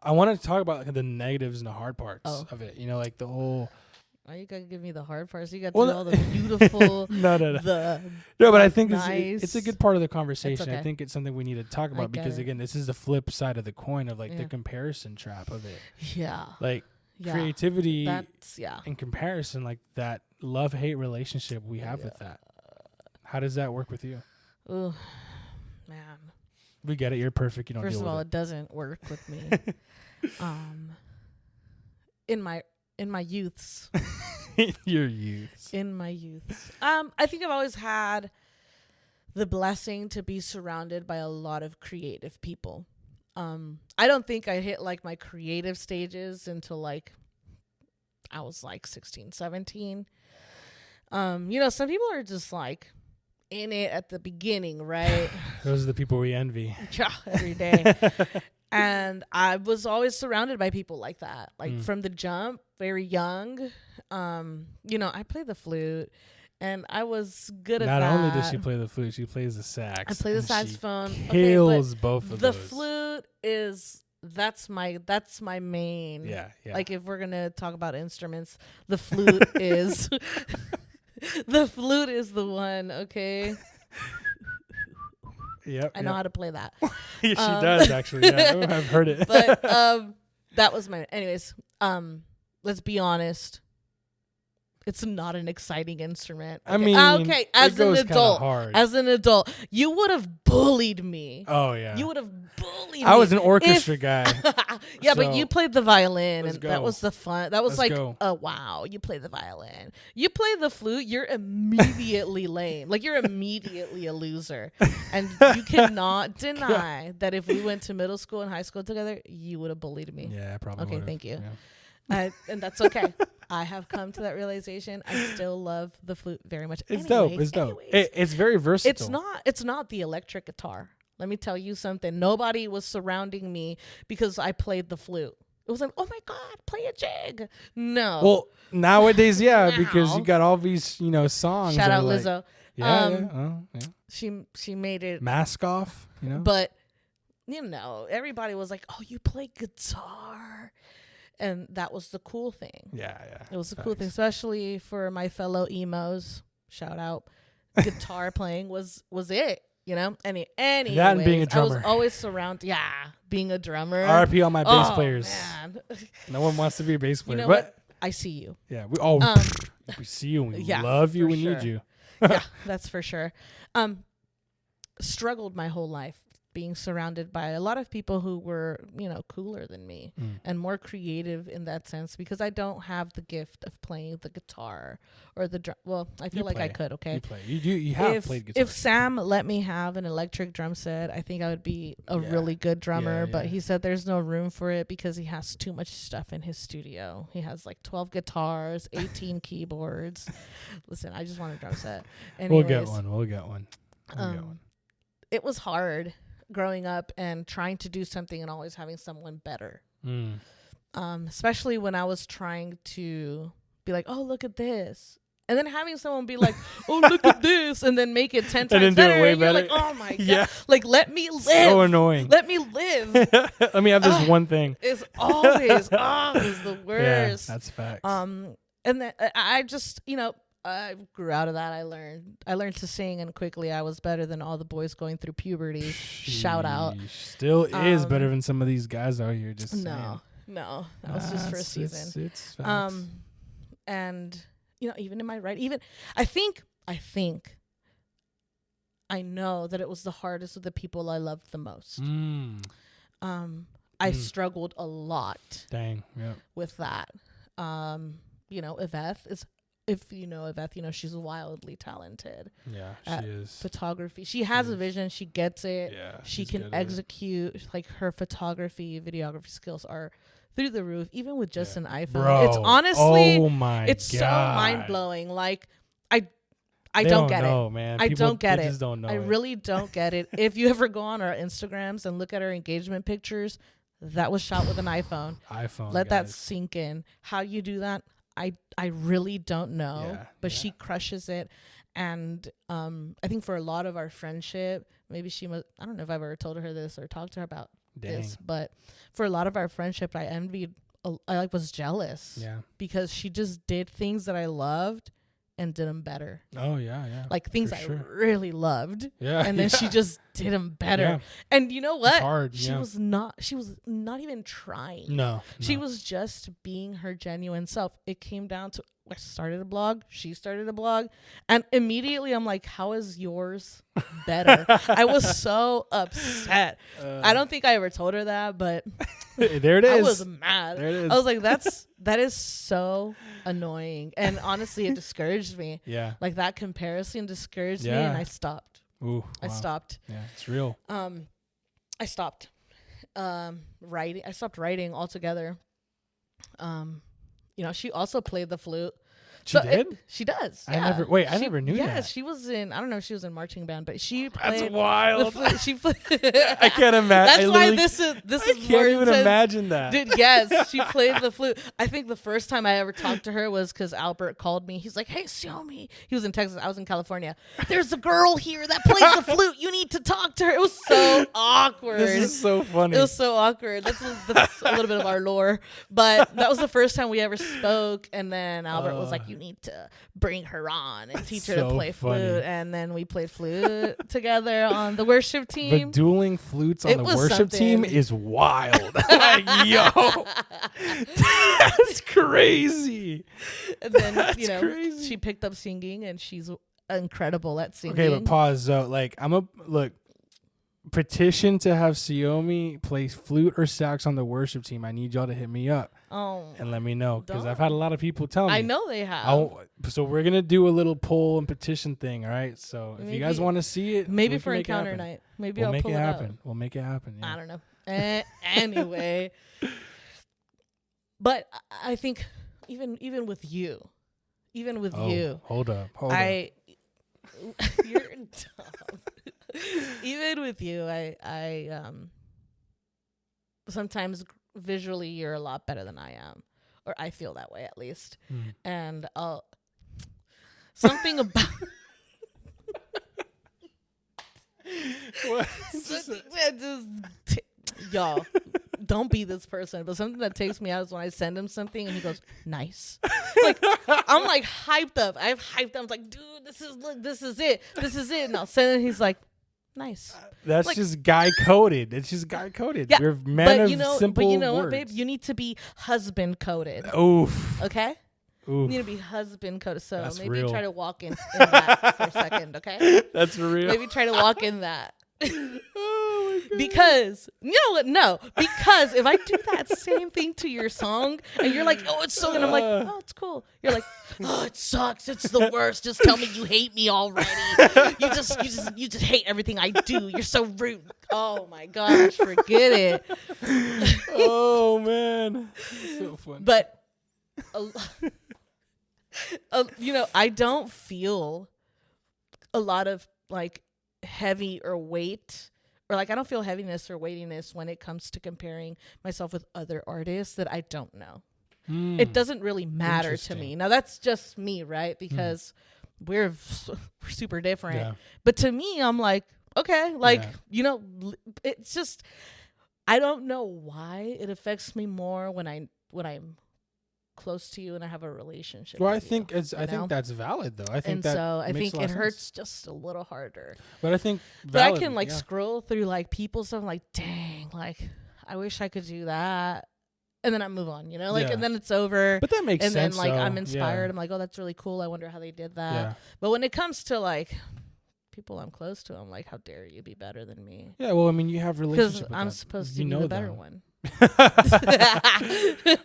I want to talk about like, the negatives and the hard parts of it. You know, like the whole. Why you gotta give me the hard parts? You got to do all the beautiful. No, but I think it's a good part of the conversation. I think it's something we need to talk about because again, this is the flip side of the coin of like the comparison trap of it. Yeah. Like creativity and comparison, like that love-hate relationship we have with that. How does that work with you? Oh, man. We get it. You're perfect. You don't. First of all, it doesn't work with me. In my youths. Your youths. In my youths. I think I've always had the blessing to be surrounded by a lot of creative people. I don't think I hit like my creative stages until like I was like 16, 17. Some people are just like in it at the beginning, right? Those are the people we envy. Yeah, every day. And I was always surrounded by people like that, like from the jump, very young. I played the flute, and I was good at that. Not only does she play the flute, she plays the sax. I play the saxophone. Kills both of those. The flute that's my main. Yeah. Like if we're gonna talk about instruments, the flute is the flute is the one. Okay. Yep. I know how to play that. She does actually. Yeah, I've heard it. But that was my. Anyways, let's be honest. It's not an exciting instrument. Okay? I mean, okay, as an adult, you would have bullied me. Oh yeah, you would have bullied me. I was an orchestra guy. Yeah, but you played the violin, and go. that was the fun. That was oh wow, you play the violin. You play the flute, you're immediately lame. Like you're immediately a loser, and you cannot deny that if we went to middle school and high school together, you would have bullied me. Yeah, probably. Okay, would've. thank you. Yeah. And that's okay. I have come to that realization. I still love the flute very much. It's dope. It's very versatile. It's not the electric guitar. Let me tell you something. Nobody was surrounding me because I played the flute. It was like, oh my God, play a jig. No. Well, nowadays, because you got all these, songs. Shout out like, Lizzo. Yeah. She made it. Mask Off, But, everybody was like, oh, you play guitar. And that was the cool thing. Yeah. It was the cool thing, especially for my fellow emos. Shout out. Guitar playing was it, Anyways, that and being a drummer. I was always surrounded. Yeah, being a drummer. RIP on my bass players. Man. No one wants to be a bass player. You know but what? I see you. Yeah, we see you and we love you. We need you. Yeah, that's for sure. Struggled my whole life being surrounded by a lot of people who were, cooler than me and more creative in that sense because I don't have the gift of playing the guitar or the drum. Well, I feel like I could, okay? You play. You have played guitar. If Sam let me have an electric drum set, I think I would be a really good drummer, but he said there's no room for it because he has too much stuff in his studio. He has like 12 guitars, 18 keyboards. Listen, I just want a drum set. Anyways, We'll get one. It was hard growing up and trying to do something and always having someone better. Especially when I was trying to be like, oh, look at this. And then having someone be like, oh, look at this. And then make it 10 times better. And you're like, oh my God. Like, let me live. So annoying. Let me live. Let me have this one thing. It's always the worst. Yeah, that's facts. And then I just, I grew out of that. I learned to sing, and quickly I was better than all the boys going through puberty. Shout out. Still is better than some of these guys out here. Just no, that was just for a season. It's facts. And even in my I think I know that it was the hardest of the people I loved the most. I struggled a lot. Dang, yeah. With that. Yvette is. If you know Yvette, she's wildly talented. Yeah, she is. Photography. She has a vision. She gets it. Yeah, she can execute. Like her photography, videography skills are through the roof, even with just an iPhone. Bro, it's honestly, it's so mind blowing. Like I don't get it, man. I don't get it. Don't know I really don't get it. If you ever go on our Instagrams and look at our engagement pictures, that was shot with an iPhone. Let that sink in. How you do that? I really don't know, but she crushes it. And I think for a lot of our friendship, maybe she must, I don't know if I've ever told her this or talked to her about this. But for a lot of our friendship, I envied. I like was jealous. Yeah. Because she just did things that I loved and did them better. Oh yeah. Like things I really loved. Yeah. And then she just did them better. Yeah. And you know what? It's hard. She was not even trying. No. She was just being her genuine self. It came down to I started a blog. She started a blog. And immediately I'm like, how is yours better? I was so upset. I don't think I ever told her that, but there it is. I was mad. There it is. I was like, that is so annoying. And honestly, it discouraged me. Yeah. Like that comparison discouraged me and I stopped. Ooh, I stopped. Yeah, it's real. I stopped writing. I stopped writing altogether. She also played the flute. She did? She does. I never knew that. Yeah, she was in, I don't know if she was in marching band, but she played. That's wild. She played. I can't imagine. That's why this is I can't even imagine that. Dude, yes, she played the flute. I think the first time I ever talked to her was because Albert called me. He's like, hey, Xiomi. He was in Texas. I was in California. There's a girl here that plays the flute. You need to talk to her. It was so awkward. This is so funny. It was so awkward. That's a little bit of our lore. But that was the first time we ever spoke. And then Albert was like, you need to bring her on and teach her to play flute. And then we played flute together on the worship team. But dueling flutes on the worship team is wild. Like, yo, that's crazy. And then, crazy. She picked up singing and she's incredible at singing. Okay, but pause though. Like, petition to have Xiomi play flute or sax on the worship team. I need y'all to hit me up and let me know, because I've had a lot of people tell me. I know they have. So we're gonna do a little poll and petition thing. All right. So if you guys want to see it, maybe for encounter night, maybe I'll pull it happen. We'll make it happen. Yeah. I don't know. Anyway, but I think even with you, hold up. You're dumb. Even with you, I sometimes visually you're a lot better than I am, or I feel that way at least. And something about something that y'all don't be this person, but something that takes me out is when I send him something and he goes, nice. Like, I'm like hyped up. I've hyped up. I'm like, dude, this is it. And I'll send it and he's like, nice. That's like, just guy coded. It's just guy coded. Yeah, we're men of simple but you know words. What, babe? You need to be husband coded. Oof. Okay? Oof. You need to be husband coded. So that's maybe real. try to walk in that for a second, okay? That's real. Maybe try to walk in that. Oh my God. Because because if I do that same thing to your song and you're like, oh, it's so good, I'm like, oh, it's cool. You're like, oh, it sucks. It's the worst. Just tell me you hate me already. You just hate everything I do. You're so rude. Oh my gosh, forget it. Oh man, so funny. But I don't feel a lot of like heavy or weight, or like I don't feel heaviness or weightiness when it comes to comparing myself with other artists that I don't know. It doesn't really matter to me. Now that's just me, right? Because we're super different. Yeah. But to me, I'm like, okay, like, it's just, I don't know why it affects me more when I'm close to you and I have a relationship. Well, I think that's valid though. I think I think it hurts just a little harder. But I think but I can scroll through like people's stuff, like, dang, like I wish I could do that. And then I move on, and then it's over. But that makes sense. And then like I'm inspired. I'm like, oh, that's really cool. I wonder how they did that. Yeah. But when it comes to like people I'm close to, I'm like, how dare you be better than me? Yeah, well, I mean, you have relationship with I'm supposed to be the better one.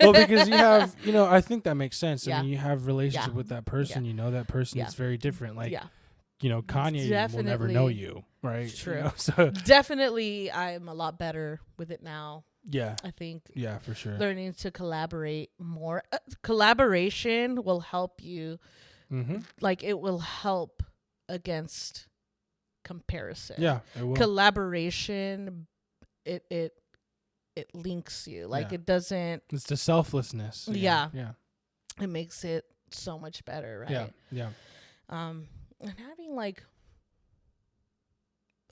Well, because you have, I think that makes sense. I mean, you have relationship with that person. You know that person is very different. Like, Kanye will never know you, right? True. So definitely, I'm a lot better with it now. Yeah, I think. Yeah, for sure. Learning to collaborate more. Collaboration will help you. Like it will help against comparison. Yeah, it will. Collaboration, it links you. Like it doesn't. It's the selflessness. Yeah. It makes it so much better, right? Yeah. And having like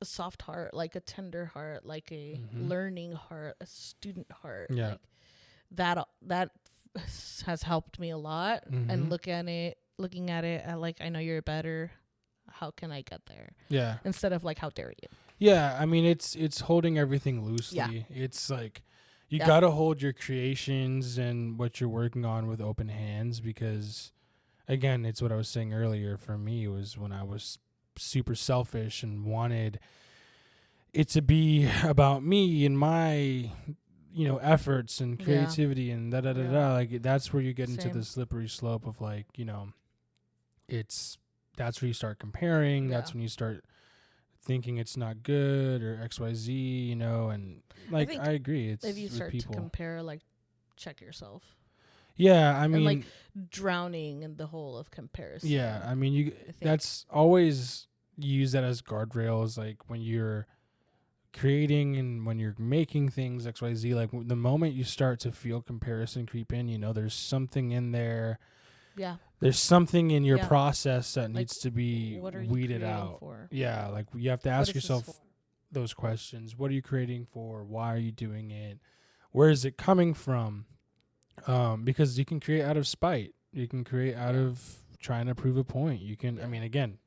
a soft heart, like a tender heart, like a learning heart, a student heart. Yeah. Like that has helped me a lot. And looking at it like, I know you're better. How can I get there? Yeah. Instead of like, how dare you? Yeah. I mean, it's holding everything loosely. Yeah. It's like you got to hold your creations and what you're working on with open hands, because again, it's what I was saying earlier. For me, was when I was super selfish and wanted it to be about me and my, efforts and creativity and da. Like, that's where you get into the slippery slope of like, that's where you start comparing. Yeah. That's when you start thinking it's not good or XYZ, and like, I agree. It's if you start to compare, like, check yourself. Yeah, I mean, like drowning in the hole of comparison. Yeah, I mean, that's always use that as guardrails, like when you're creating and when you're making things XYZ. Like the moment you start to feel comparison creep in, there's something in there. Yeah. There's something in your process that needs to be weeded out. For? Yeah, like you have to ask yourself those questions. What are you creating for? Why are you doing it? Where is it coming from? Because you can create out of spite. You can create out of trying to prove a point. You can, I mean, again,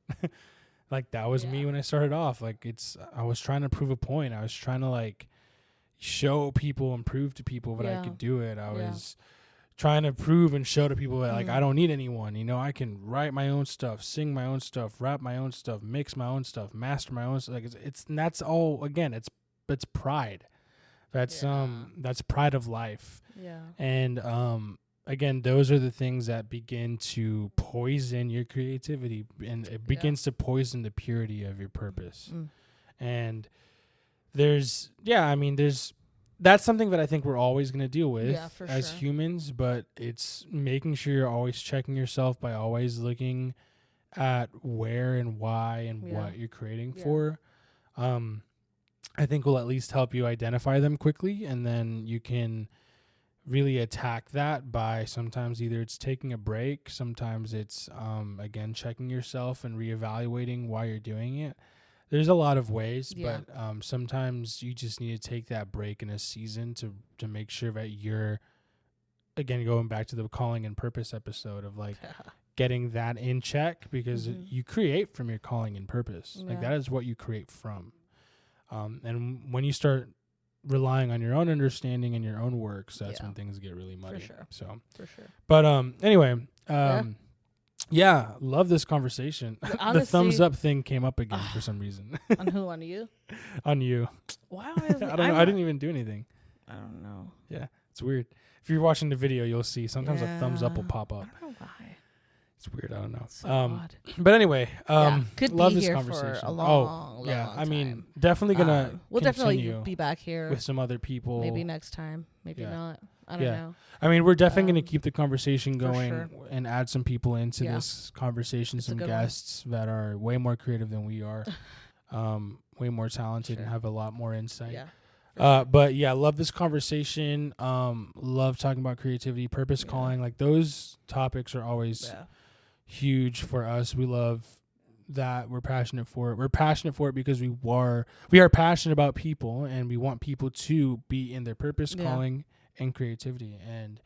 like that was me when I started off. Like I was trying to prove a point. I was trying to like show people and prove to people that I could do it. I was trying to prove and show to people that like I don't need anyone. I can write my own stuff, sing my own stuff, rap my own stuff, mix my own stuff, master my own stuff. Like and that's all. Again, it's pride. That's pride of life. Yeah. And again, those are the things that begin to poison your creativity, and it begins to poison the purity of your purpose. And that's something that I think we're always going to deal with as humans, but it's making sure you're always checking yourself by always looking at where and why and what you're creating for. I think will at least help you identify them quickly, and then you can really attack that by sometimes either it's taking a break, sometimes it's again checking yourself and reevaluating why you're doing it. There's a lot of ways, but sometimes you just need to take that break in a season to make sure that you're, again, going back to the calling and purpose episode of like getting that in check, because you create from your calling and purpose. Like that is what you create from. And when you start relying on your own understanding and your own works, that's when things get really muddy. For sure. So, for sure. But anyway, love this conversation. Honestly, the thumbs up thing came up again for some reason. On who? On you? On you. Wow. I don't know. I didn't even do anything. I don't know. Yeah, it's weird. If you're watching the video, you'll see sometimes a thumbs up will pop up. I don't know why. It's weird. I don't know. So odd. But anyway, could love be this here conversation. For a long I time. mean, definitely gonna. We'll definitely be back here with some other people. Maybe next time. Maybe not. I don't know. I mean, we're definitely gonna keep the conversation going and add some people into this conversation. Some guests that are way more creative than we are, way more talented and have a lot more insight. Yeah. But love this conversation. Love talking about creativity, purpose, calling. Like those topics are always huge for us. We love that. We're passionate for it. We're passionate for it because we are passionate about people, and we want people to be in their purpose, calling, and creativity. And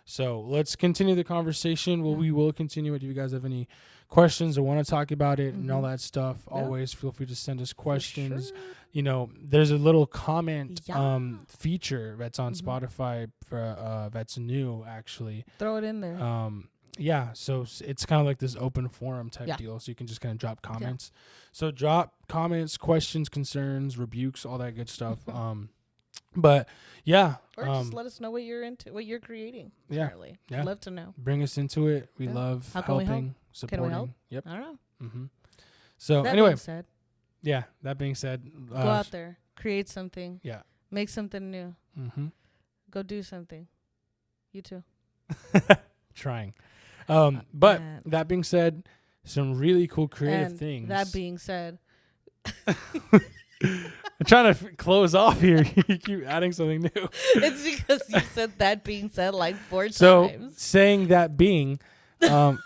so let's continue the conversation. We will continue it. If you guys have any questions or want to talk about it and all that stuff, always feel free to send us questions. Sure. There's a little comment feature that's on Spotify for that's new, actually. Throw it in there. So it's kind of like this open forum type deal, so you can just kind of drop comments. So drop comments, questions, concerns, rebukes, all that good stuff. But or just let us know what you're into, what you're creating. Apparently. Yeah, I'd love to know. Bring us into it. We love helping, supporting. Can we help? Yep. I don't know. So that anyway, being said, that being said, go out there, create something. Yeah. Make something new. Go do something. You too. Trying. But that being said, some really cool creative things. That being said, I'm trying to close off here. You keep adding something new. It's because you said that being said like 4 times. So saying that being, that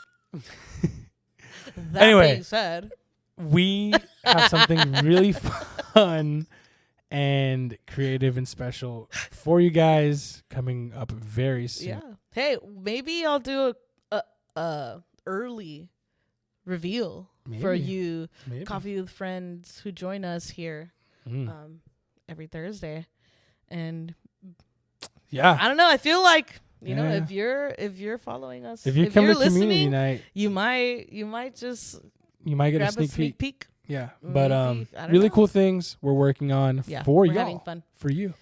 anyway, being said, we have something really fun. fun and creative and special for you guys coming up very soon. Yeah. Hey, maybe I'll do a early reveal for you Coffee with Friends who join us here every Thursday. And I don't know, I feel like you know, if you're following us, if you come to listening, community night, you might get a sneak peek. Yeah, but really know. cool things we're working on for y'all, having fun for you,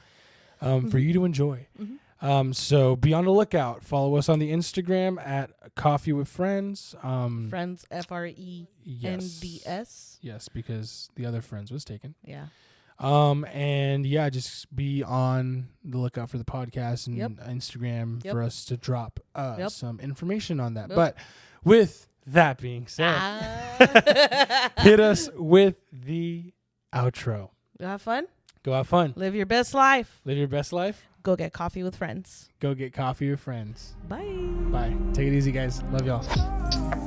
for you to enjoy. So be on the lookout. Follow us on the Instagram at Coffee with Friends. Friends FRENDS. Yes, because the other friends was taken. Yeah. And just be on the lookout for the podcast and Instagram for us to drop some information on that. But with that being said, hit us with the outro. Go have fun. Go have fun. Live your best life. Live your best life. Go get coffee with friends. Go get coffee with friends. Bye. Bye. Take it easy, guys. Love y'all.